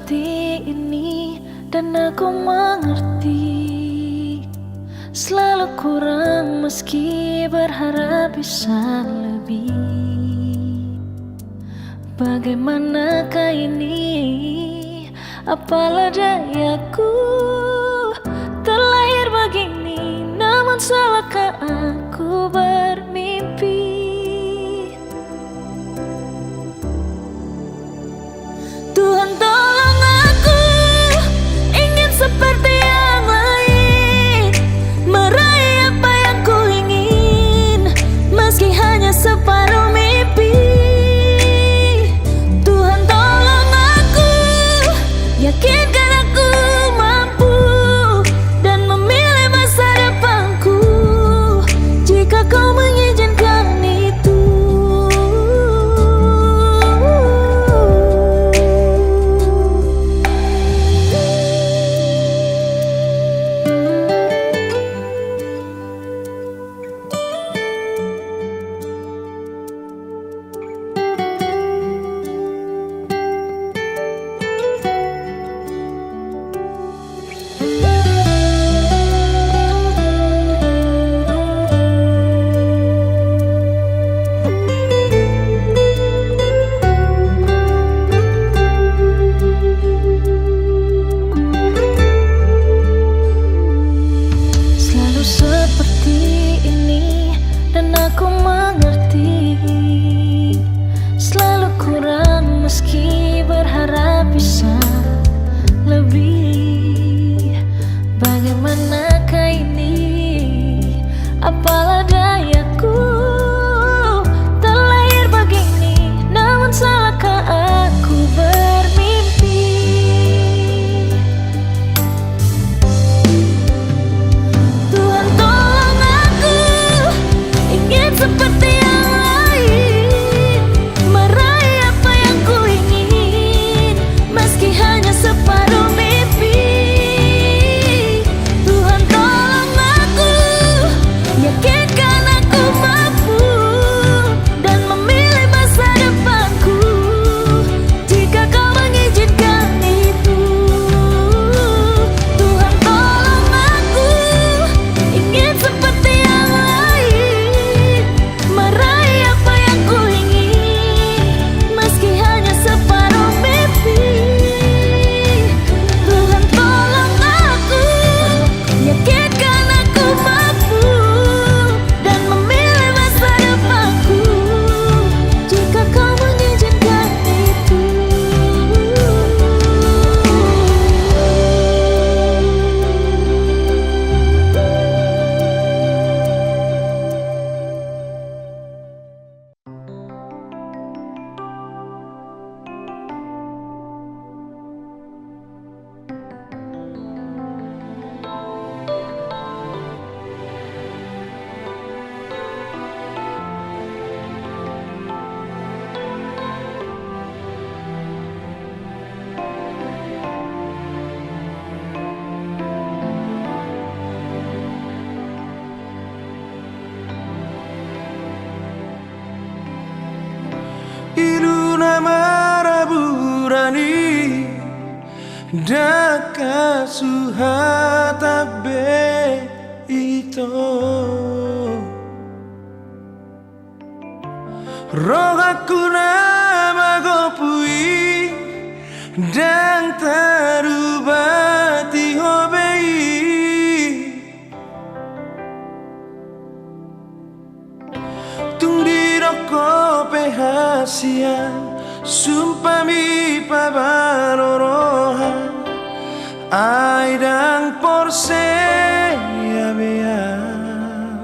seperti ini dan aku mengerti. Selalu kurang meski berharap bisa lebih. Bagaimanakah ini? Apalah dayaku terlahir begini, namun salahkah aku bermimpi? Tuhan tolong aku, ingin seperti yang lain, meraih apa yang ku ingin, meski hanya separuh mimpi. Tuhan tolong aku, yakinkan aku mampu dan memilih masa depanku, jika kau mengizinkan itu. Seperti ini dan aku mengerti. Selalu kurang meski berharap bisa lebih. Bagaimanakah ini? Apalah dayaku terlahir begini, namun salahkah aku bermimpi? Seperti yang lain, meraih apa yang ku ingin, meski hanya separuh mimpi. Tuhan tolong aku, yakinkan aku mampu dan memilih masa depanku, jika kau mengizinkan itu. Tuhan tolong aku, ingin seperti yang lain, meraih apa yang ku ingin, meski hanya separuh mimpi. Tuhan tolong aku, yakinkan aku mampu dan memilih masa depanku, jika kau mengizinkan itu. Iruna maraburani daka suhatabe ito rohaku nama gopui dan tarubati hobei tungdiroko pehasian sumpami pabarorohan aidang porse ya beam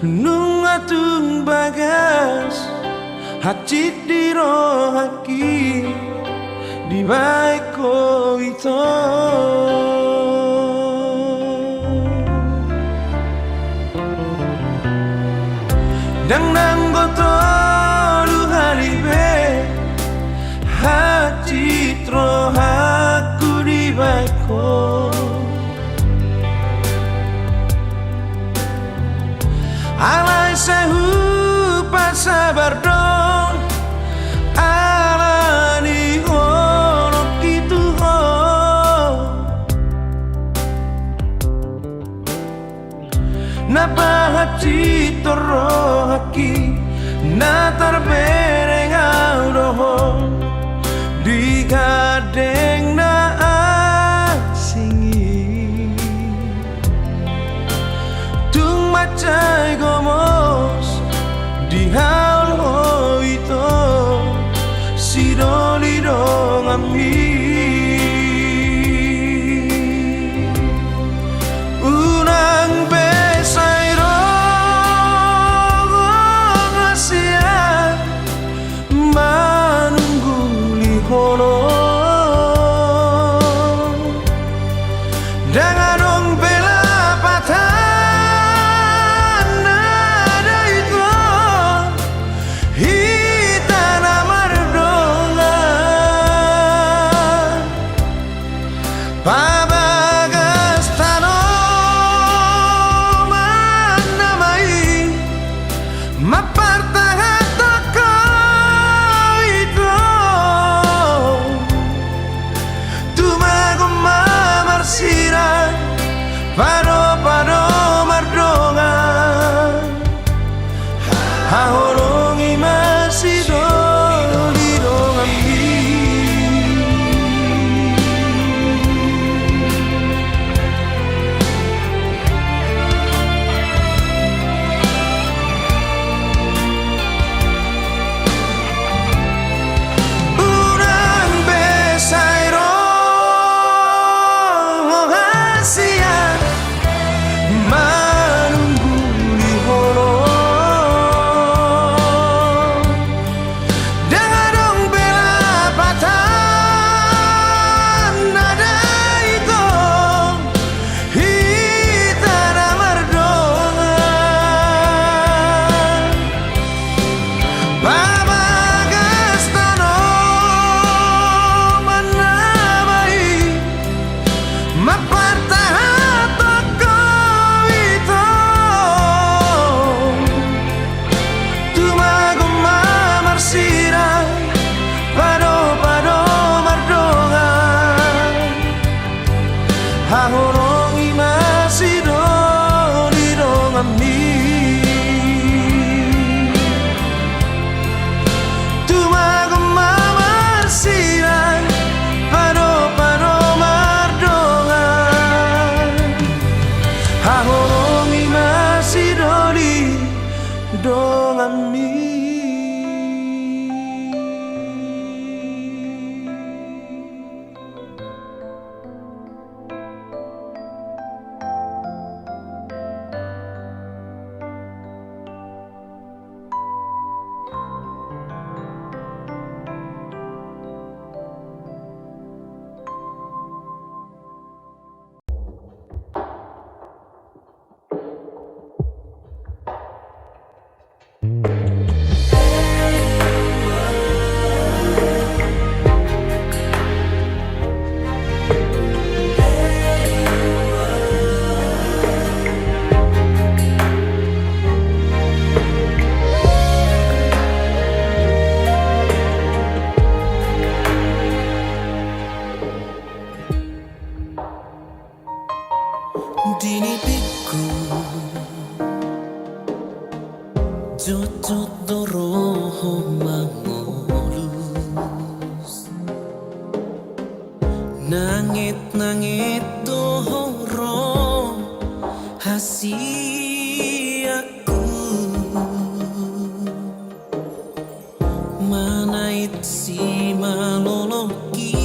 nungatung bagas hacit di rohaki di baiko itu dang nanggoto luharibe hacit rohaku di baiko alai sehu pasabar dong alani ho ki na terbereng auroho di gadeng na asingi tung macai gomos di haul hoito sidoli dong ami unang besai hono dengan dong bela patah nada itu hitana mardonga pabagas tano manamai mapartahan pado mardonga hahorongi masih doli dong ami urang besai hahorongi masih doli dong ami tumaguma marsiran pado mardonga hahorongi masih doli dong ami dini piku jujut doroho mangolus nangit doro hasiaku manait si maloloki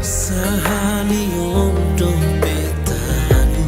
sahali om dompetanu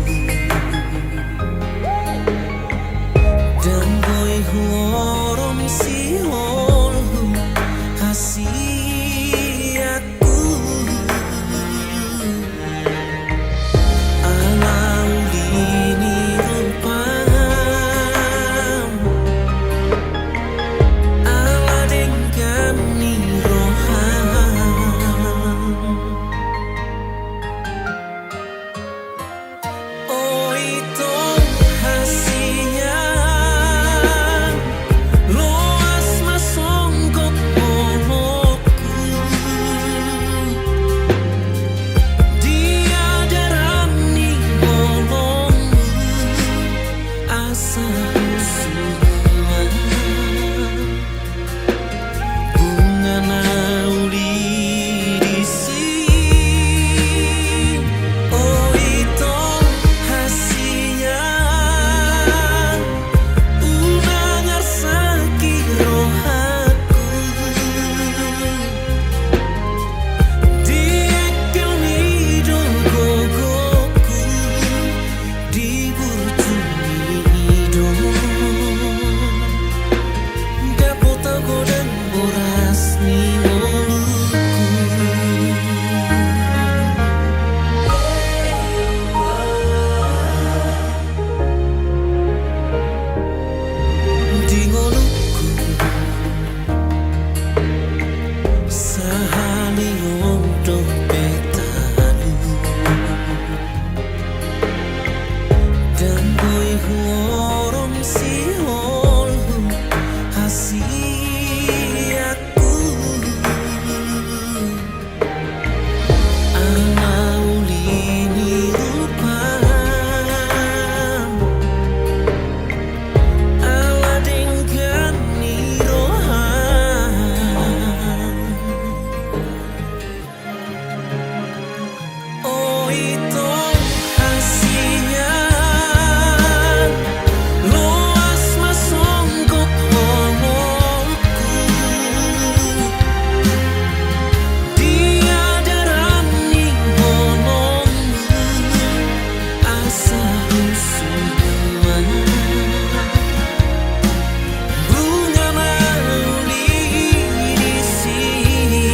semua bunga nauli di sini. Oh itu hasilnya unang arsaki rohaku diekil nido gogoku di burjunido dapot aku dan boras ni moluku di ngoluku sahali untuk petanu dan boy huorom si holhu hasiaku anaulini rupan ala dengan nirohan. Oh itu hasilnya loas masongkok holmoku dia darani honongmu asa semua bunga nauli di sini.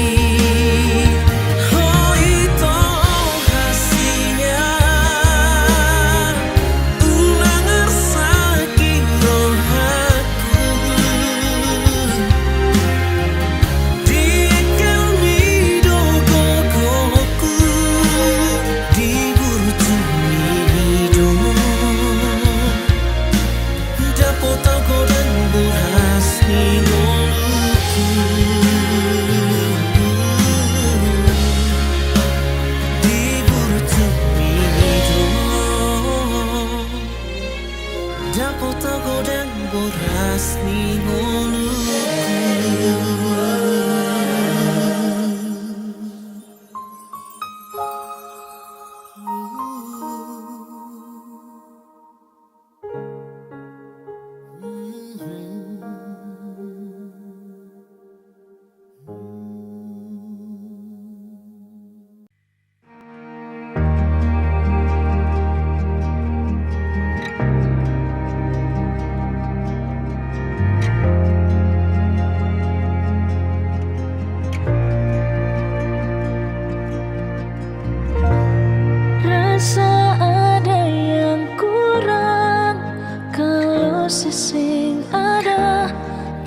Oh itu hasilnya ulang arsaki rohaku diekil nido gogoku di burjunido dapot aku dan boras ni ngoluku di burjunido dapot aku dan boras ni ngoluku. Rasa ada yang kurang kalau sesing ada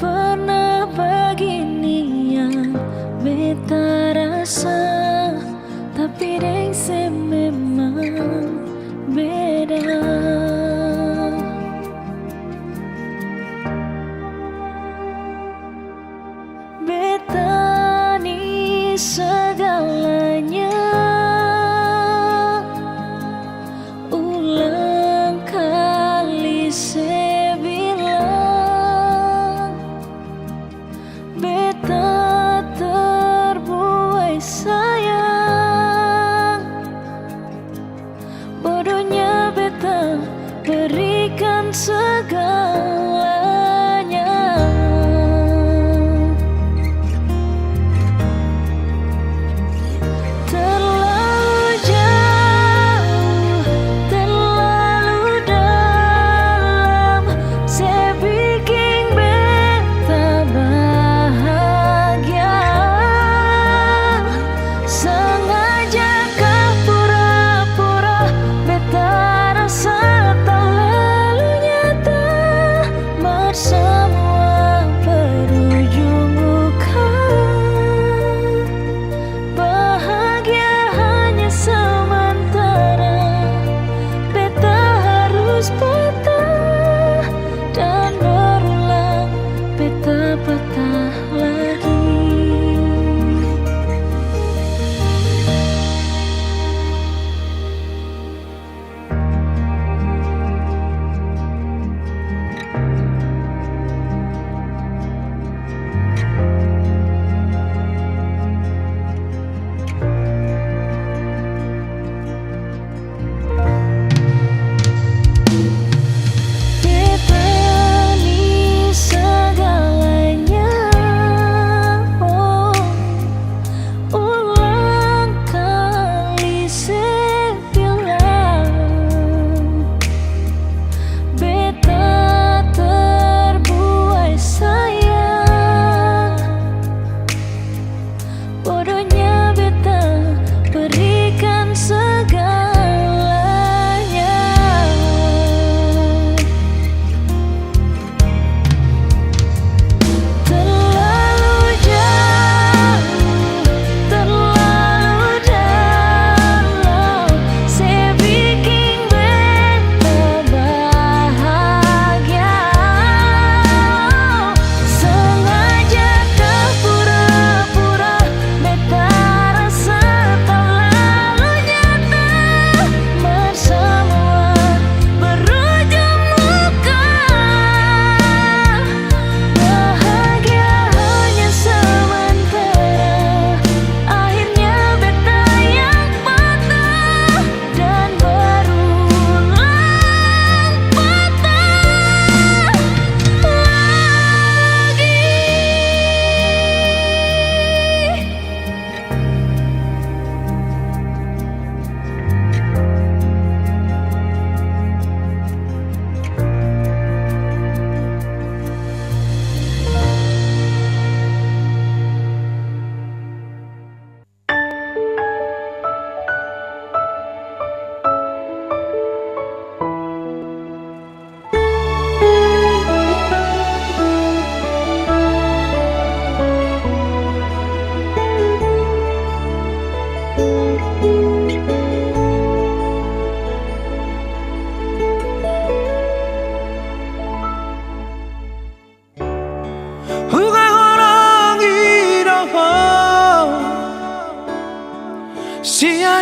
pernah begini yang beta rasa tapi deng se memang beda. Beta ni segalanya ulang kali saya bilang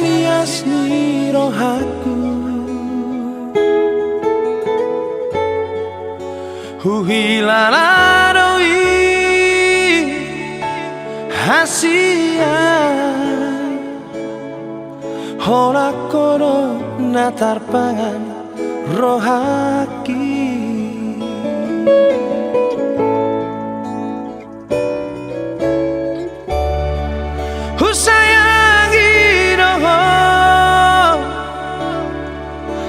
maniasni rohaku Huhilaladoi hasia Hola kono natarpangan rohaki Husayangi roho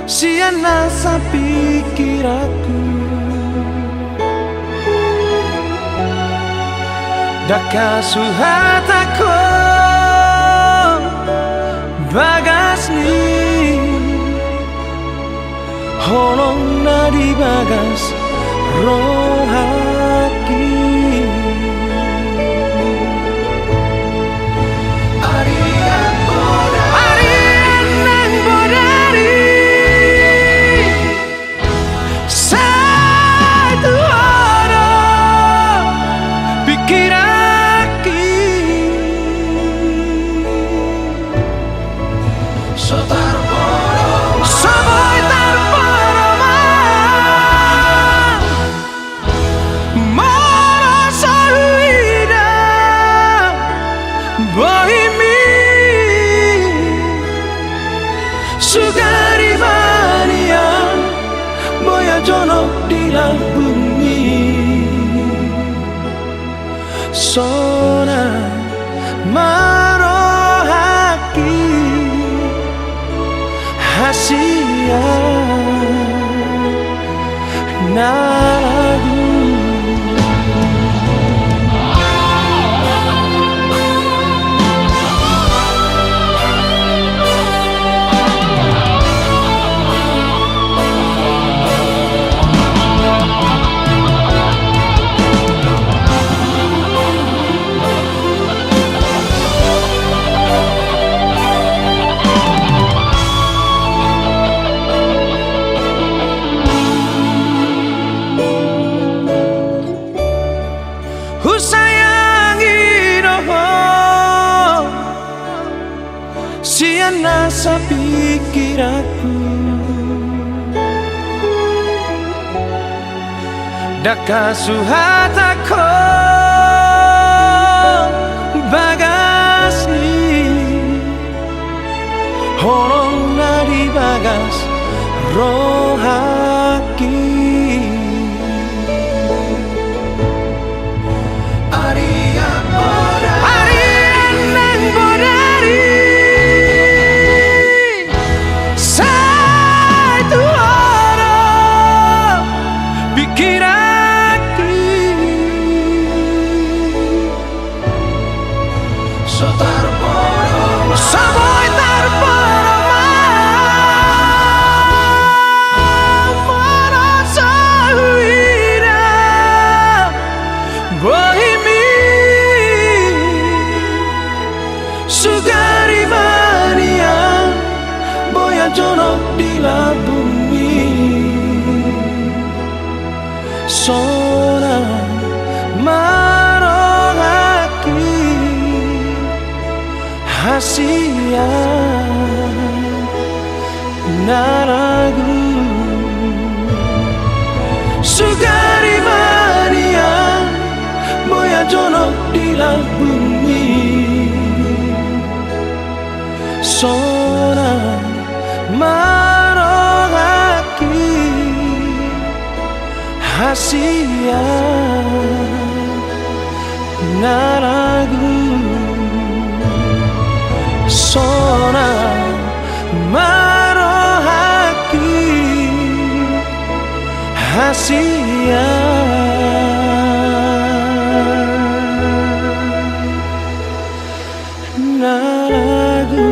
Siana sa pikiraku Daka suhatako bagasni Holong na di bagas rohaki Arian nang bodari Satu orang pikiraki Soboy tarporoma Moro solida Bohimi Sugari mania Boya jono di bumi Sona marohaki Hasia nagu Husayangi roho Siana sa pikiraku Daka suhatako bagasni Holong na di bagas rohaki Arian nang bodari Satu orang pikiraki Soboy tarporoma Moro solida Bohimi Sugari mania Boya jono di bumi Sona marohaki Hasia naragu Sugari mania Boya jono di bumi Sona marohaki Hasia naragu Sona marohaki Hasia naragu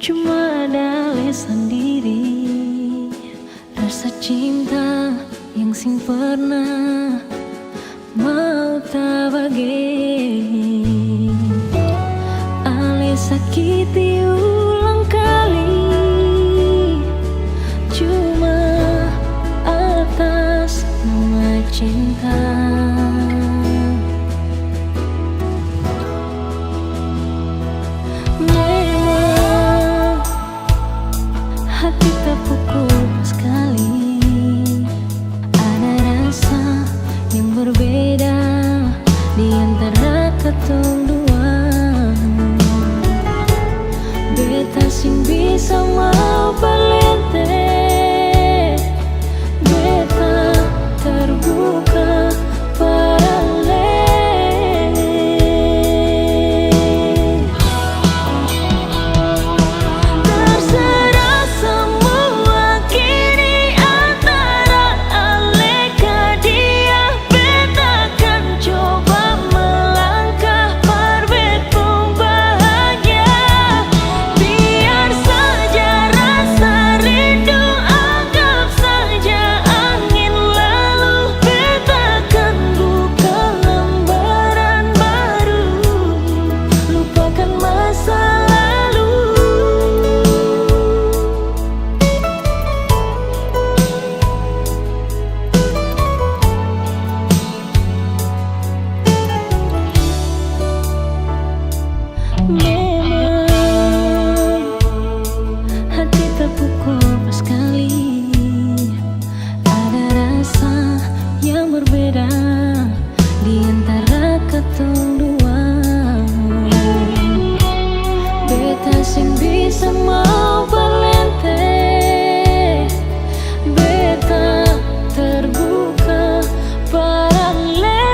cuma dale sendiri. Rasa cinta yang sing pernah mau tak bagi. Ale sakiti ulang kali, cuma atas nama cinta. Memang hati tak pukul sekali, ada rasa yang berbeda di antara katong dua. Beta sing bisa mau palente, beta terbuka parale. Terserah semua kini antara ale ke dia, beta kan coba melangkah perbetong bahagia. Biar saja rasa rindu, anggap saja angin lalu. Beta kan buka lembaran baru, lupakan masa lalu. Memang hati terpukul sekali, ada rasa yang berbeda di antara katong dua. Beta sing bisa mau palente, beta terbuka parale.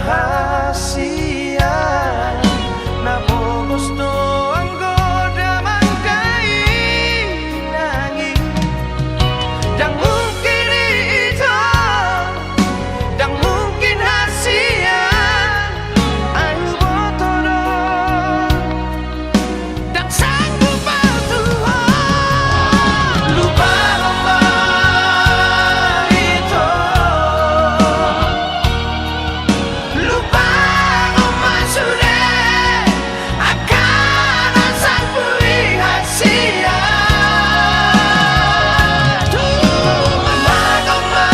rahasia. Na bogos no anggoda mangkai nanging dan mungkin itu dan mungkin hasia. Ayu botoro dan sanggup batu lupa lomba itu lupa lomba sudah akan sang pilihan sia. Lupa lomba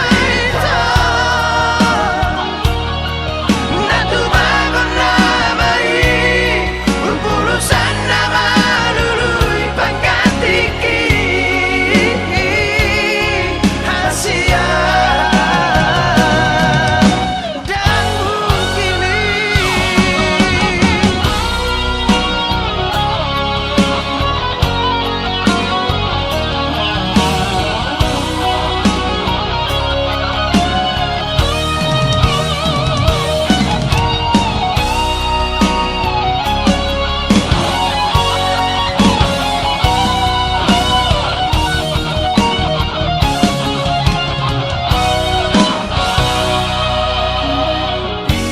itu Natu bangun namai Urusan nama lului pangkatiki Hasia dan mungkin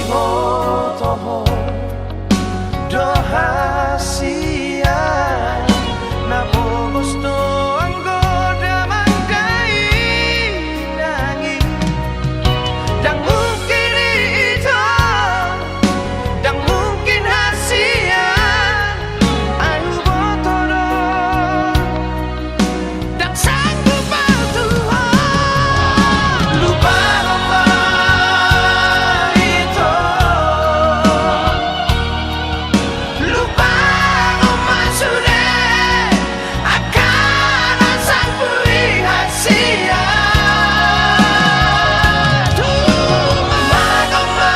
Imotoho dohasia. Na bogos no anggoda mangkai nanging dan mungkin itu dan mungkin hasia. Ayu botoro dan sanggup batu lupa lomba itu lupa lomba sudah akan sang pilihan sia. Lupa lomba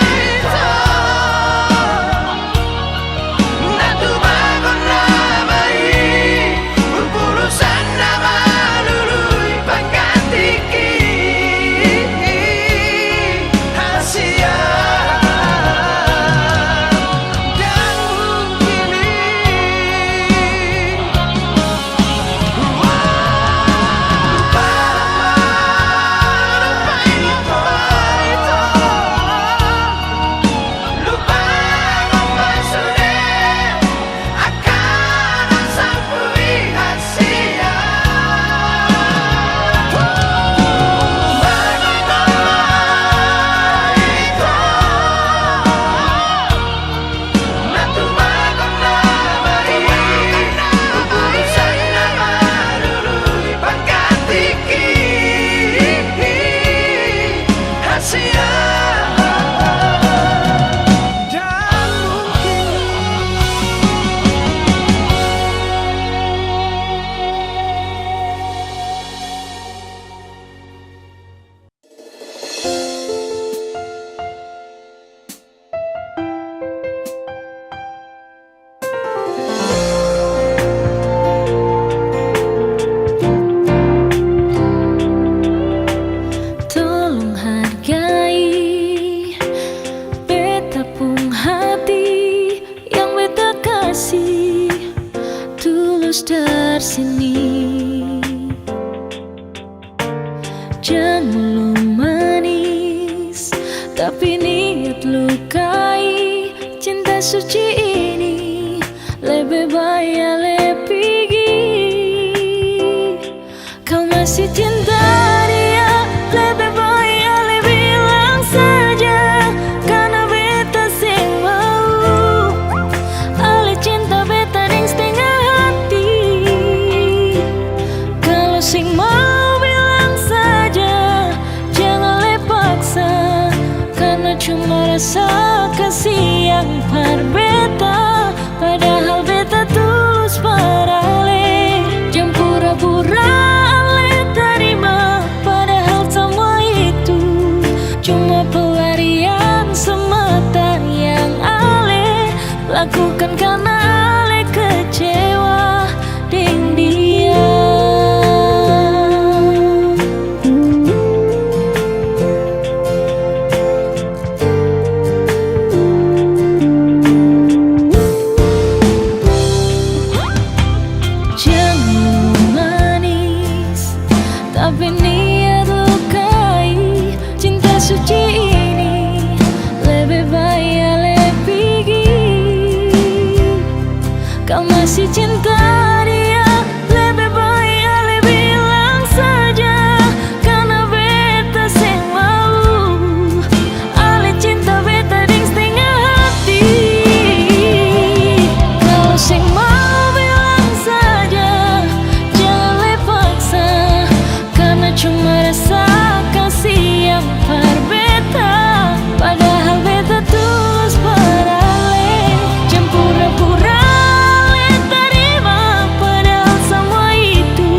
itu Natu bangun namai Urusan nama lului pangkatiki Hasia dan mungkin lupa itu lupa lomba sudah akan sang pilihan sia. Lupa lomba itu Natu bangun namai Urusan nama lului pangkatiki Hasia dan mungkin Tolong hargai beta pung hati yang beta kasih tulus dari sini. Jangan mulu manis tapi niat lukai cinta suci ini. Lebih baik lebih kau masih cinta dia. Lebih baik le bilang saja karena beta sing mau ale cinta beta deng setengah hati. Kalau sing mau bilang saja jangan le paksa karena cuma rasa kasih yang par beta. Padahal beta tulus parale jam pura-pura ale terima. Padahal semua itu cuma pelarian semata yang ale lakukan karena ale kecewa dengan dia. masih cinta dia, lebih baik ale bilang saja, karena beta seng mau ale cinta beta ding setengah hati. Kalau seng mau bilang saja, jangan le paksa, karena cuma rasa kasih yang par beta, padahal beta tulus pada ale. Jangan pura-pura le terima, padahal semua itu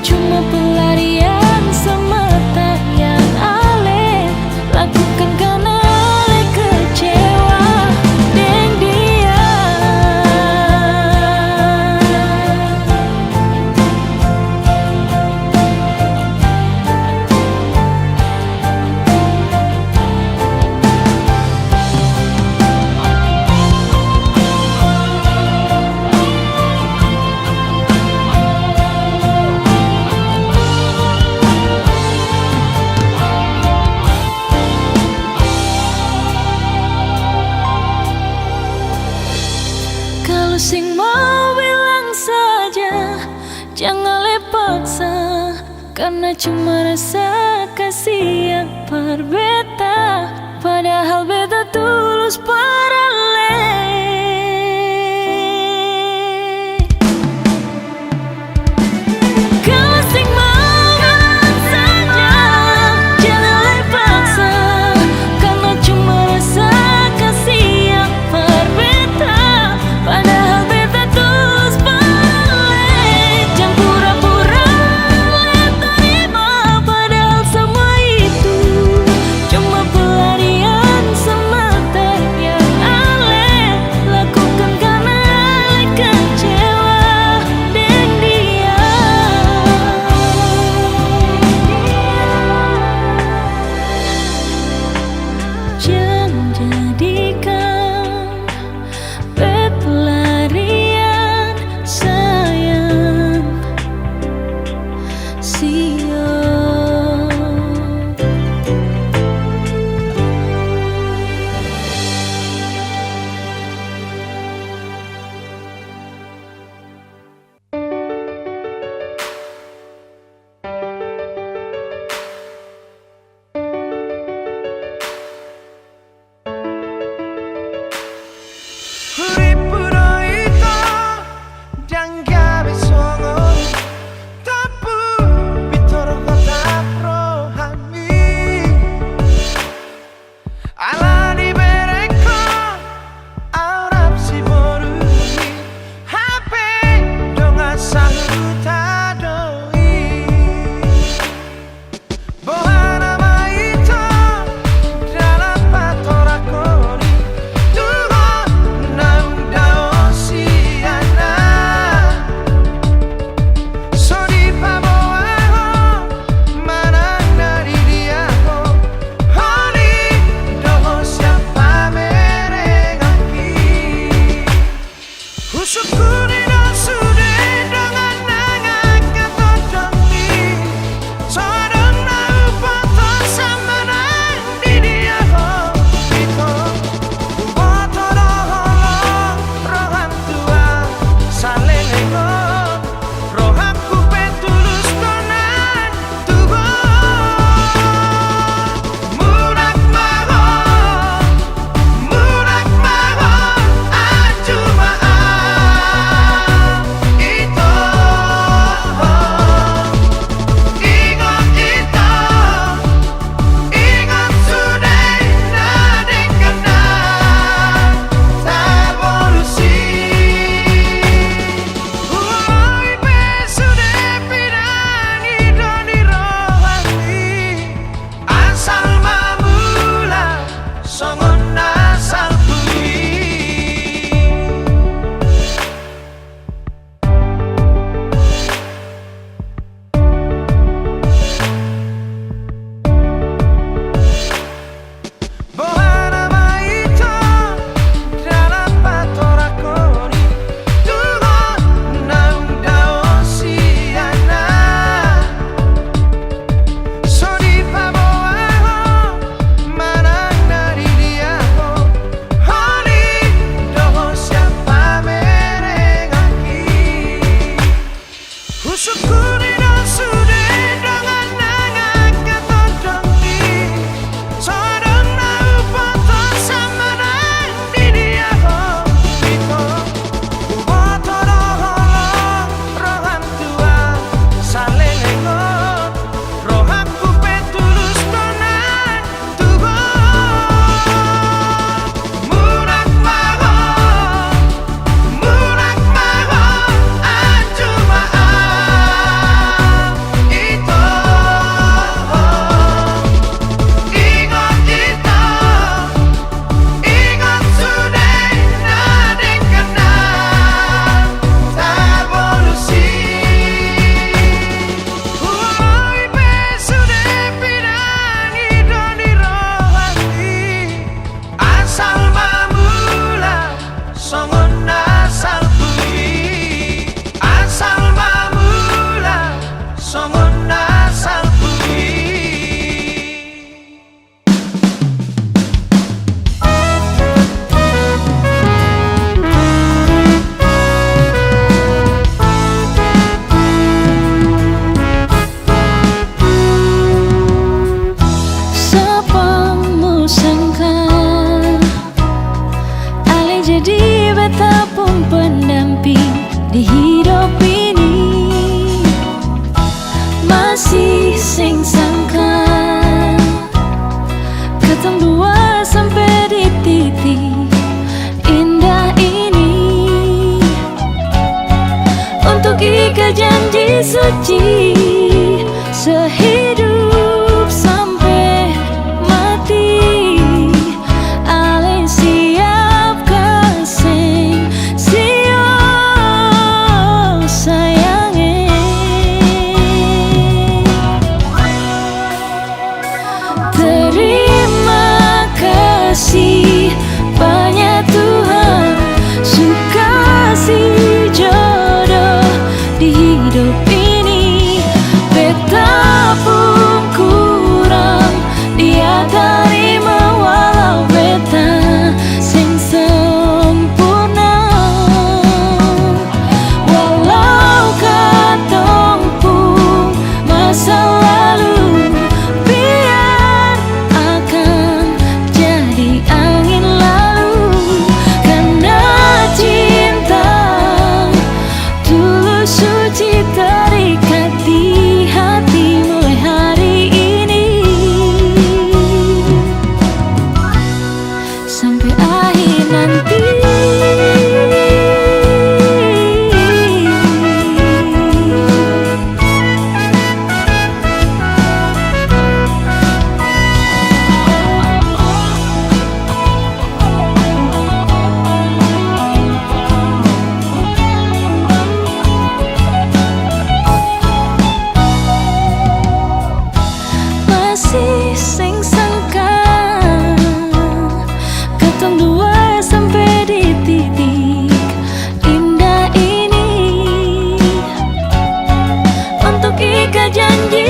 cuma pelarian semata yang ale lakukan karena ale kecewa deng dia. Kalau sing mau bilang saja, jangan le paksa, karena cuma rasa kasih yang par beta, padahal beta tulus pada le. Kalau sing mau bilang saja, jangan le paksa, karena cuma rasa kasih yang par beta, padahal beta tulus pada le. Jangan pura-pura le terima, padahal semua itu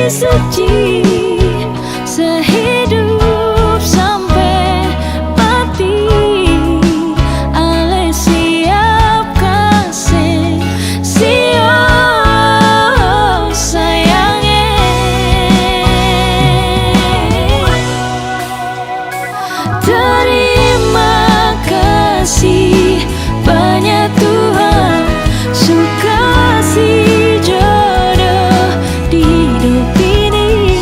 suci sehidup sampai mati. Ale siap kasih sio sayangnya. Terima kasih banyak Tuhan, suka kasih jodoh di hidup ini.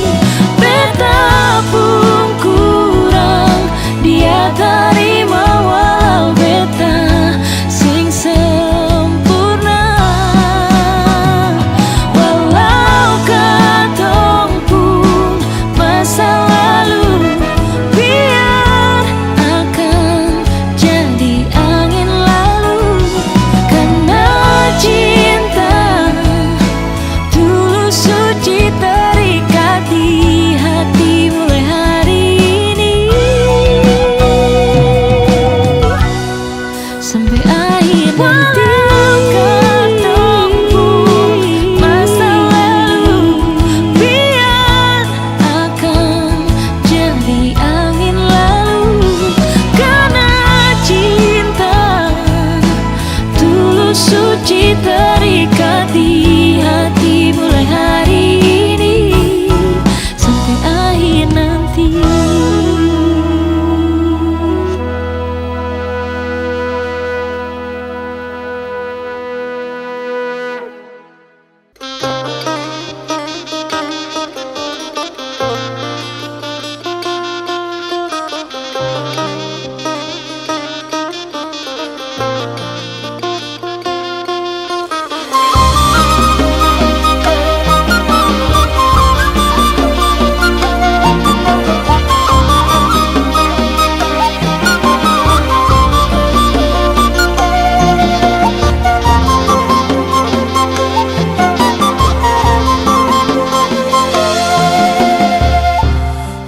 Betapun kurang dia terima, walau beta sing sempurna. Walau katong pun masa lalu, biar akan jadi angin lalu. Karena cinta tulus suci terikat di hati mulai hari ini sampai akhir nanti. Katong pun masa lalu, biar akan jadi angin lalu. Karena cinta tulus suci terikat di hati mulai hari ini sampai akhir nanti.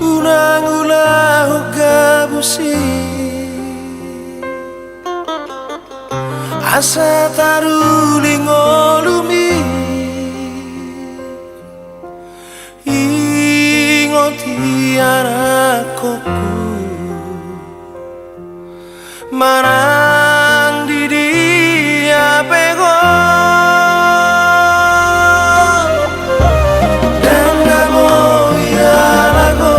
Unang-unang gabusi asa taruling olumi ingoti anakku marang di dia pego dan kamu ya lagu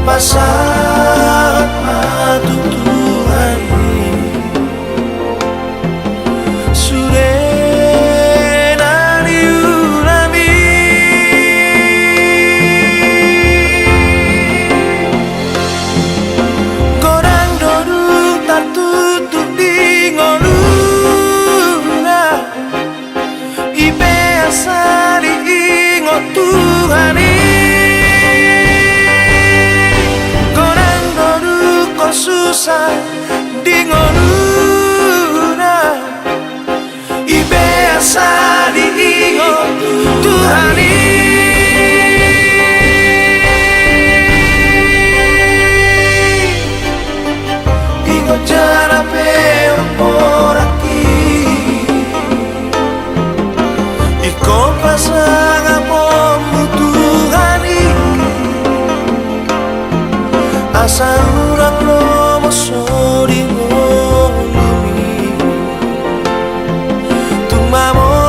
pasat matutuhan surena liurami gorang doduk tertutup di ngoluna ipe asari ingot Tuhani susah di ngoluna ibe asa di ingot Tuhani ingot jarape oraki iko pasang apomu Tuhani asa urang lo mosori ngolumi tumamo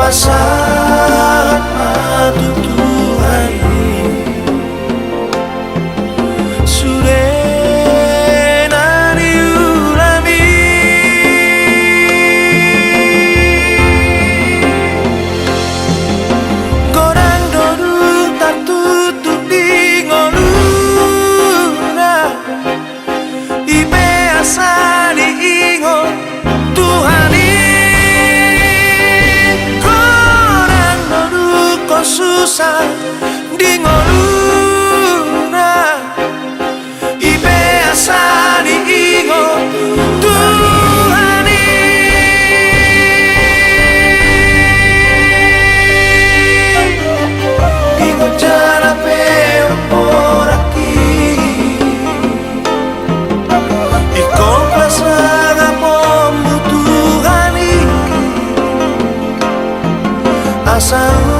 pasang Tuhan Surena diulami Gorang dodu tak tutup di ngoluna Ibe asa diingo Tuhani Gorang dodu ko susah di ngoluna Ibe asa diingo Tuhani Ingo jarape por aquí Iko pasaga membutuhani Asa